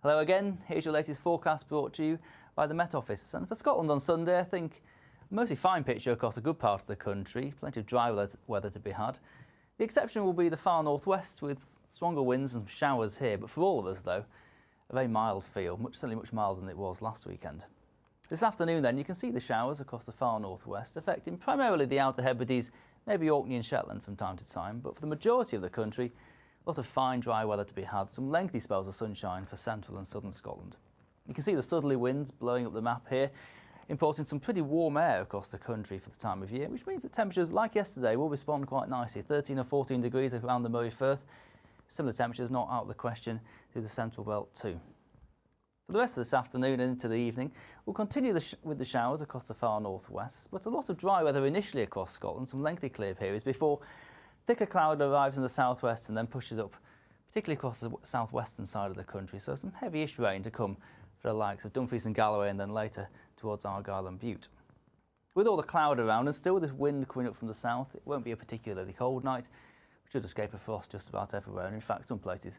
Hello again, here's your latest forecast brought to you by the Met Office. And for Scotland on Sunday, I think a mostly fine picture across a good part of the country, plenty of dry weather to be had. The exception will be the far northwest with stronger winds and showers here, but for all of us though, a very mild feel, certainly much milder than it was last weekend. This afternoon then, you can see the showers across the far northwest, affecting primarily the Outer Hebrides, maybe Orkney and Shetland from time to time, but for the majority of the country, a lot of fine dry weather to be had, some lengthy spells of sunshine for central and southern Scotland. You can see the southerly winds blowing up the map here, importing some pretty warm air across the country for the time of year, which means that temperatures like yesterday will respond quite nicely. 13 or 14 degrees around the Moray Firth. Similar temperatures not out of the question through the central belt too. For the rest of this afternoon and into the evening, we'll continue with the showers across the far northwest, but a lot of dry weather initially across Scotland, some lengthy clear periods before thicker cloud arrives in the southwest and then pushes up, particularly across the southwestern side of the country. So some heavyish rain to come for the likes of Dumfries and Galloway and then later towards Argyll and Bute. With all the cloud around and still with this wind coming up from the south, it won't be a particularly cold night. We should escape a frost just about everywhere, and in fact some places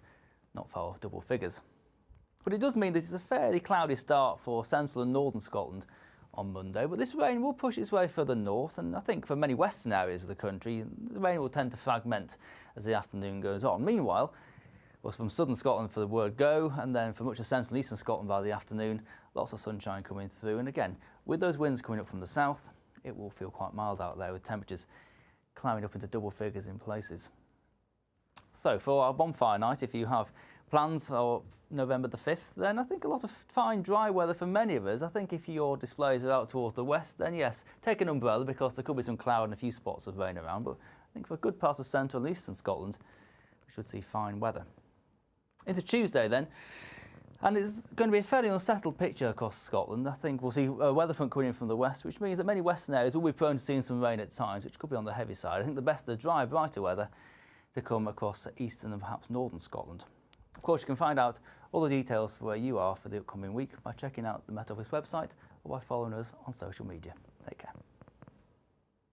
not far off double figures. But it does mean that it's a fairly cloudy start for central and northern Scotland on Monday, but this rain will push its way further north, and I think for many western areas of the country, the rain will tend to fragment as the afternoon goes on. Meanwhile, well, from southern Scotland for the word go, and then for much of central and eastern Scotland by the afternoon, lots of sunshine coming through, and again, with those winds coming up from the south, it will feel quite mild out there with temperatures climbing up into double figures in places. So for our bonfire night, if you have plans for November the 5th, then I think a lot of fine dry weather for many of us. I think if your displays are out towards the west, then yes, take an umbrella because there could be some cloud and a few spots of rain around. But I think for a good part of central and eastern Scotland, we should see fine weather. Into Tuesday then, and it's going to be a fairly unsettled picture across Scotland. I think we'll see a weather front coming in from the west, which means that many western areas will be prone to seeing some rain at times, which could be on the heavy side. I think the best of the dry, brighter weather to come across eastern and perhaps northern Scotland. Of course, you can find out all the details for where you are for the upcoming week by checking out the Met Office website or by following us on social media. Take care.